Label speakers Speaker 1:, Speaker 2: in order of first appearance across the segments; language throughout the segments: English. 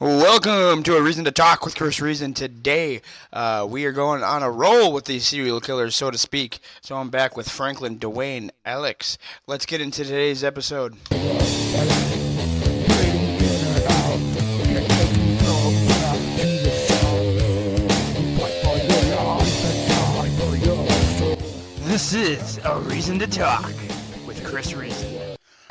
Speaker 1: Welcome to A Reason to Talk with Chris Reason. Today, we are going on a roll with these serial killers, so to speak. So I'm back with Franklin, DeWayne, Alix. Let's get into today's episode. This is A Reason to Talk with Chris Reason.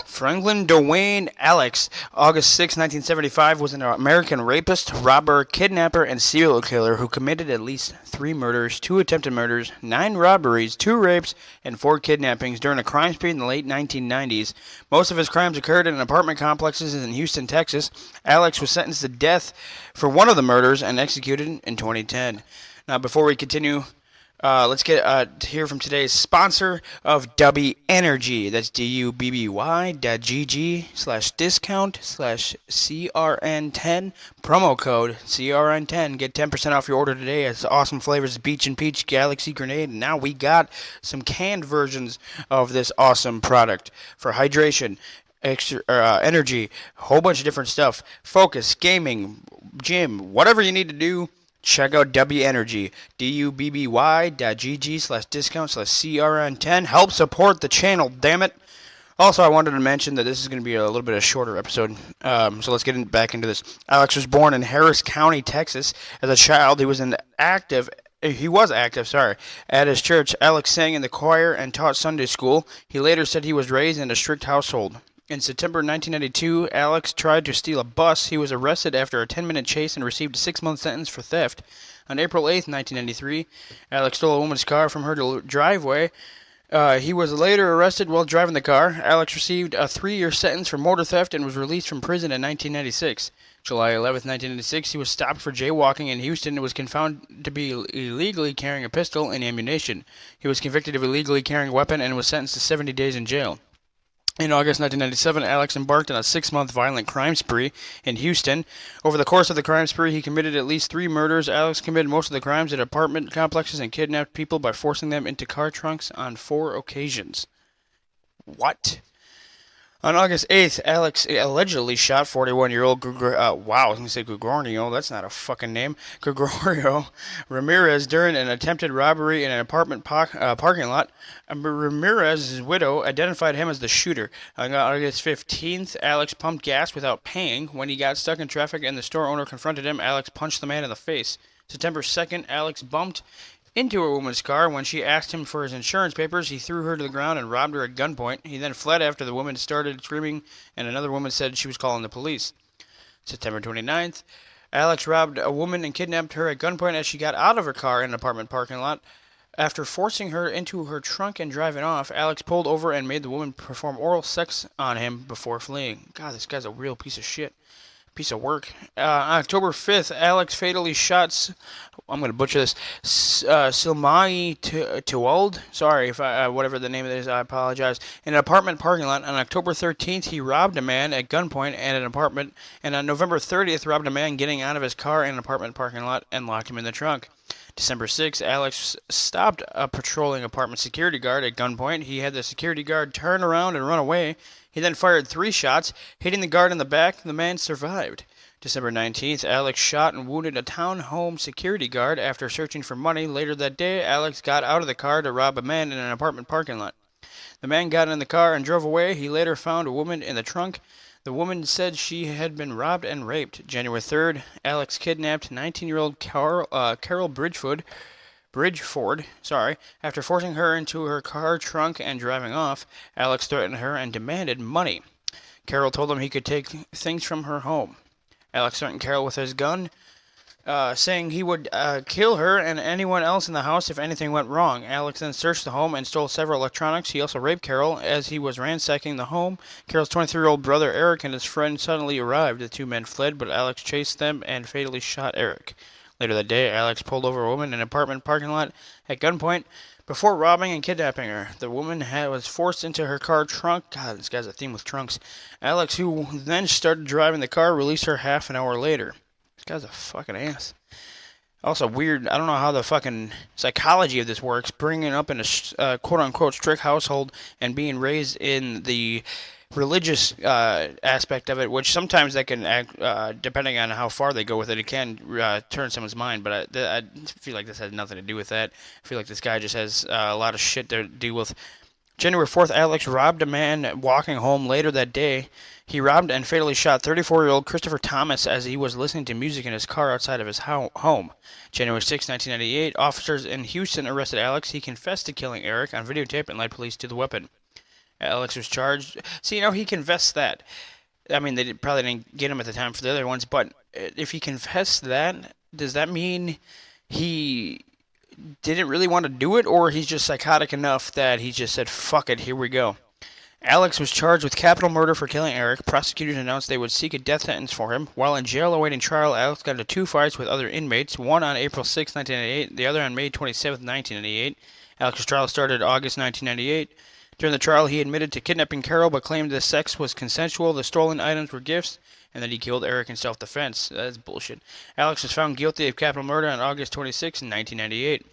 Speaker 1: Franklin DeWayne Alix, August 6, 1975, was an American rapist, robber, kidnapper, and serial killer who committed at least 3 murders, 2 attempted murders, 9 robberies, 2 rapes, and 4 kidnappings during a crime spree in the late 1990s. Most of his crimes occurred in apartment complexes in Houston, Texas. Alix was sentenced to death for one of the murders and executed in 2010. Now, before we continue, let's get to hear from today's sponsor of Dubby Energy. That's DUBBY.GG/discount/CRN10. Promo code CRN10. Get 10% off your order today. It's awesome flavors: Beach and Peach, Galaxy Grenade. And now we got some canned versions of this awesome product for hydration, extra energy, a whole bunch of different stuff. Focus, gaming, gym, whatever you need to do. Check out W Energy, DUBBY.GG/discount/CRN10. Help support the channel, damn it. Also, I wanted to mention that this is going to be a little bit of a shorter episode, so let's get back into this. Alix was born in Harris County, Texas. As a child, he was active at his church. Alix sang in the choir and taught Sunday school. He later said he was raised in a strict household. In September 1992, Alix tried to steal a bus. He was arrested after a 10-minute chase and received a 6-month sentence for theft. On April 8, 1993, Alix stole a woman's car from her driveway. He was later arrested while driving the car. Alix received a 3-year sentence for motor theft and was released from prison in 1996. July 11, 1996, he was stopped for jaywalking in Houston and was found to be illegally carrying a pistol and ammunition. He was convicted of illegally carrying a weapon and was sentenced to 70 days in jail. In August 1997, Alix embarked on a 6-month violent crime spree in Houston. Over the course of the crime spree, he committed at least 3 murders. Alix committed most of the crimes at apartment complexes and kidnapped people by forcing them into car trunks on 4 occasions. What? On August 8th, Alix allegedly shot 41-year-old Gregorio, that's not a fucking name, Gregorio Ramirez during an attempted robbery in an apartment parking lot. Ramirez's widow identified him as the shooter. On August 15th, Alix pumped gas without paying. When he got stuck in traffic and the store owner confronted him, Alix punched the man in the face. September 2nd, Alix bumped into a woman's car. When she asked him for his insurance papers, he threw her to the ground and robbed her at gunpoint. He then fled after the woman started screaming and another woman said she was calling the police. September 29th, Alix robbed a woman and kidnapped her at gunpoint as she got out of her car in an apartment parking lot. After forcing her into her trunk and driving off, Alix pulled over and made the woman perform oral sex on him before fleeing. God, this guy's a real piece of shit. Piece of work. On October 5th, Alix fatally shot, I'm going to butcher this, Silmai Tuwald. Sorry if whatever the name of it is, I apologize. In an apartment parking lot. On October 13th, he robbed a man at gunpoint at an apartment. And on November 30th, robbed a man getting out of his car in an apartment parking lot and locked him in the trunk. December 6th, Alix stopped a patrolling apartment security guard at gunpoint. He had the security guard turn around and run away. He then fired 3 shots, hitting the guard in the back. The man survived. December 19th, Alix shot and wounded a townhome security guard after searching for money. Later that day, Alix got out of the car to rob a man in an apartment parking lot. The man got in the car and drove away. He later found a woman in the trunk. The woman said she had been robbed and raped. January 3rd, Alix kidnapped 19-year-old Carol Bridgeford, after forcing her into her car trunk and driving off. Alix threatened her and demanded money. Carol told him he could take things from her home. Alix threatened Carol with his gun, saying he would kill her and anyone else in the house if anything went wrong. Alix then searched the home and stole several electronics. He also raped Carol. As he was ransacking the home, Carol's 23-year-old brother Eric and his friend suddenly arrived. The 2 men fled, but Alix chased them and fatally shot Eric. Later that day, Alix pulled over a woman in an apartment parking lot at gunpoint before robbing and kidnapping her. The woman was forced into her car trunk. God, this guy's a theme with trunks. Alix, who then started driving the car, released her half an hour later. This guy's a fucking ass. Also weird, I don't know how the fucking psychology of this works, bringing up in a quote-unquote strict household and being raised in the religious aspect of it, which sometimes that can act, depending on how far they go with it, it can turn someone's mind. But I feel like this has nothing to do with that. I feel like this guy just has a lot of shit to deal with. January 4th, Alix robbed a man walking home later that day. He robbed and fatally shot 34-year-old Christopher Thomas as he was listening to music in his car outside of his home. January 6, 1998, officers in Houston arrested Alix. He confessed to killing Eric on videotape and led police to the weapon. Alix was charged. See, he confessed that. I mean, they probably didn't get him at the time for the other ones, but if he confessed that, does that mean he didn't really want to do it, or he's just psychotic enough that he just said, fuck it, here we go? Alix was charged with capital murder for killing Eric. Prosecutors announced they would seek a death sentence for him. While in jail awaiting trial, Alix got into 2 fights with other inmates, one on April 6, 1998, the other on May 27, 1998. Alix's trial started August 1998. During the trial, he admitted to kidnapping Carol, but claimed the sex was consensual, the stolen items were gifts, and that he killed Eric in self-defense. That's bullshit. Alix was found guilty of capital murder on August 26, 1998.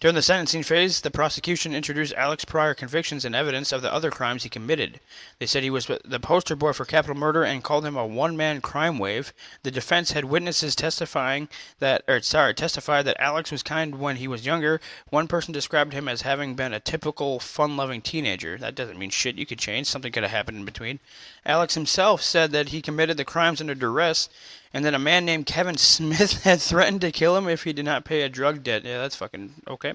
Speaker 1: During the sentencing phase, the prosecution introduced Alix's prior convictions and evidence of the other crimes he committed. They said he was the poster boy for capital murder and called him a one-man crime wave. The defense had witnesses testified that Alix was kind when he was younger. One person described him as having been a typical fun-loving teenager. That doesn't mean shit. You could change. Something could have happened in between. Alix himself said that he committed the crimes under duress, and then a man named Kevin Smith had threatened to kill him if he did not pay a drug debt. Yeah, that's fucking okay.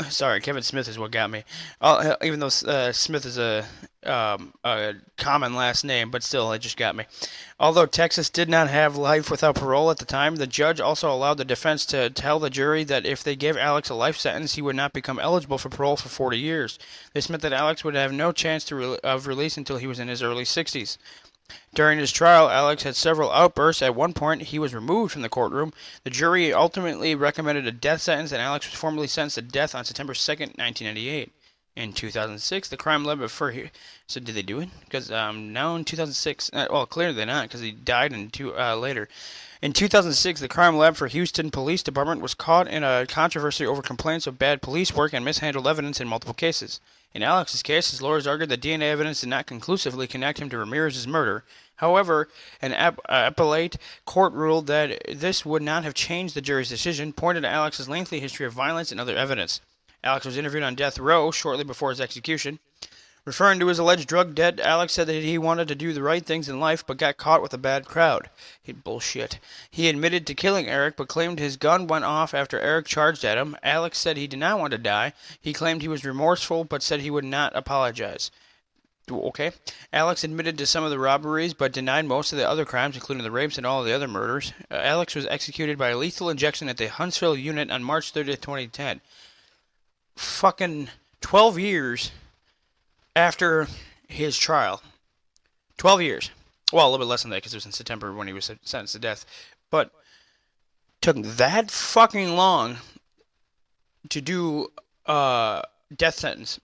Speaker 1: Sorry, Kevin Smith is what got me. Even though Smith is a common last name, but still, it just got me. Although Texas did not have life without parole at the time, the judge also allowed the defense to tell the jury that if they gave Alix a life sentence, he would not become eligible for parole for 40 years. This meant that Alix would have no chance of release until he was in his early 60s. During his trial, Alix had several outbursts. At one point, he was removed from the courtroom. The jury ultimately recommended a death sentence, and Alix was formally sentenced to death on September 2nd, 1998. In 2006, the crime led before So did they do it? Because now in 2006, well, clearly they're not, because he died later. In 2006, the crime lab for Houston Police Department was caught in a controversy over complaints of bad police work and mishandled evidence in multiple cases. In Alix's case, his lawyers argued that DNA evidence did not conclusively connect him to Ramirez's murder. However, an appellate court ruled that this would not have changed the jury's decision, pointing to Alix's lengthy history of violence and other evidence. Alix was interviewed on death row shortly before his execution. Referring to his alleged drug debt, Alix said that he wanted to do the right things in life but got caught with a bad crowd. Bullshit. He admitted to killing Eric but claimed his gun went off after Eric charged at him. Alix said he did not want to die. He claimed he was remorseful but said he would not apologize. Okay. Alix admitted to some of the robberies but denied most of the other crimes, including the rapes and all of the other murders. Alix was executed by lethal injection at the Huntsville unit on March 30th, 2010. Fucking 12 years after his trial. 12 years. Well, a little bit less than that because it was in September when he was sentenced to death. But took that fucking long to do a death sentence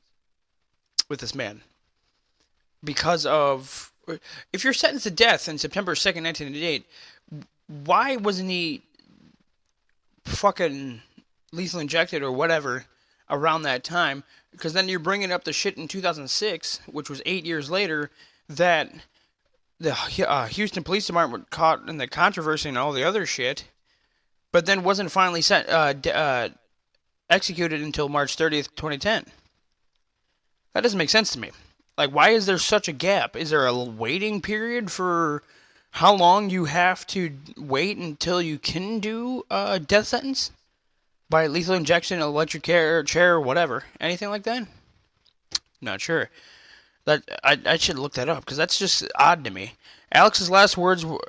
Speaker 1: with this man. Because of... If you're sentenced to death in September 2nd, 1988, why wasn't he fucking lethal injected or whatever around that time? Because then you're bringing up the shit in 2006, which was 8 years later, that the Houston Police Department caught in the controversy and all the other shit, but then wasn't finally executed until March 30th, 2010. That doesn't make sense to me. Like, why is there such a gap? Is there a waiting period for how long you have to wait until you can do a death sentence? By lethal injection, electric chair, whatever. Anything like that? Not sure. I should look that up, because that's just odd to me. Alix's last words were...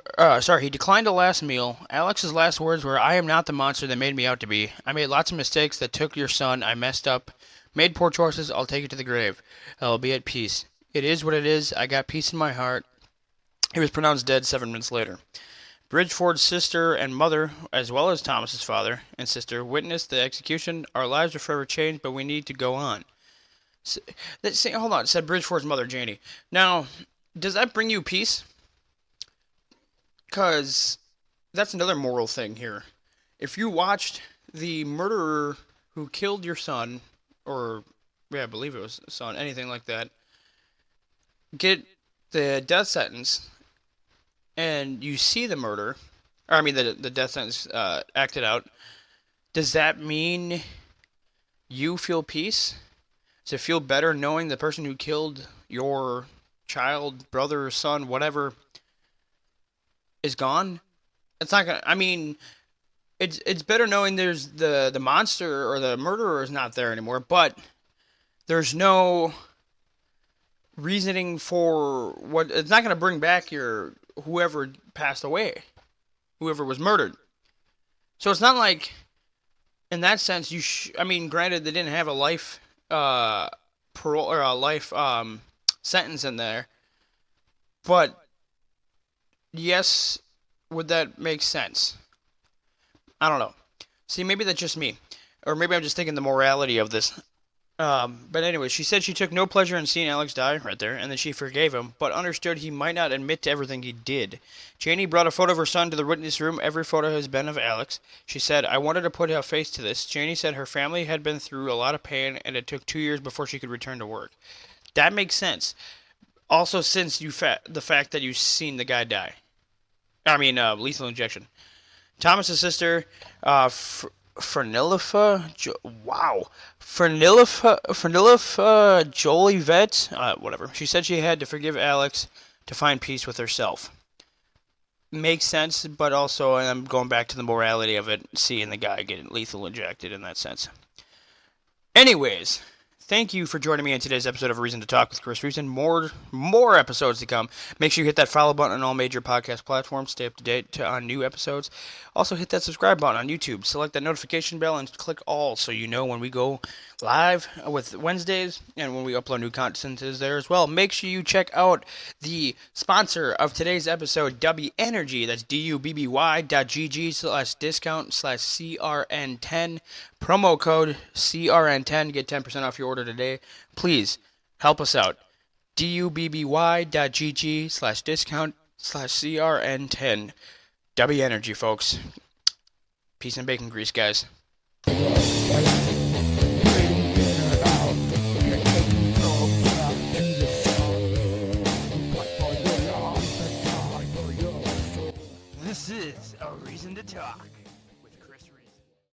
Speaker 1: he declined a last meal. Alix's last words were, "I am not the monster they made me out to be. I made lots of mistakes that took your son. I messed up. Made poor choices. I'll take it to the grave. I'll be at peace. It is what it is. I got peace in my heart." He was pronounced dead 7 minutes later. Bridgeford's sister and mother, as well as Thomas's father and sister, witnessed the execution. "Our lives are forever changed, but we need to go on." Hold on, said Bridgeford's mother, Janie. Now, does that bring you peace? Because that's another moral thing here. If you watched the murderer who killed your son, or, yeah, I believe it was son, anything like that, get the death sentence and you see the murder, or I mean the death sentence acted out, does that mean you feel peace? Does it feel better knowing the person who killed your child, brother, son, whatever, is gone? It's not gonna. I mean, it's better knowing there's the monster or the murderer is not there anymore, but there's no reasoning for what. It's not gonna bring back your whoever passed away, whoever was murdered. So it's not like in that sense I mean, granted they didn't have a life parole or a life sentence in there, but yes, would that make sense? I don't know. See, maybe that's just me, or maybe I'm just thinking the morality of this. But anyway, she said she took no pleasure in seeing Alix die right there, and that she forgave him, but understood he might not admit to everything he did. Janie brought a photo of her son to the witness room. Every photo has been of Alix. She said, I wanted to put a face to this. Janie said her family had been through a lot of pain, and it took 2 years before she could return to work. That makes sense. Also, since the fact that you've seen the guy die. I mean, lethal injection. Thomas's sister, Fernilifa, Jolivet, whatever. She said she had to forgive Alix to find peace with herself. Makes sense, but also I'm going back to the morality of it, seeing the guy get lethal injected in that sense. Anyways, thank you for joining me in today's episode of Reason to Talk with Chris Reason. More episodes to come. Make sure you hit that follow button on all major podcast platforms. Stay up to date on new episodes. Also, hit that subscribe button on YouTube. Select that notification bell and click all so you know when we go live with Wednesdays and when we upload new content is there as well. Make sure you check out the sponsor of today's episode, W Energy. That's dubby.gg/discount/CRN10. Promo code CRN10. Get 10% off your order today. Please help us out. dubby.gg/discount/CRN10. W Energy, folks. Peace and bacon grease, guys. This is A Reason to Talk.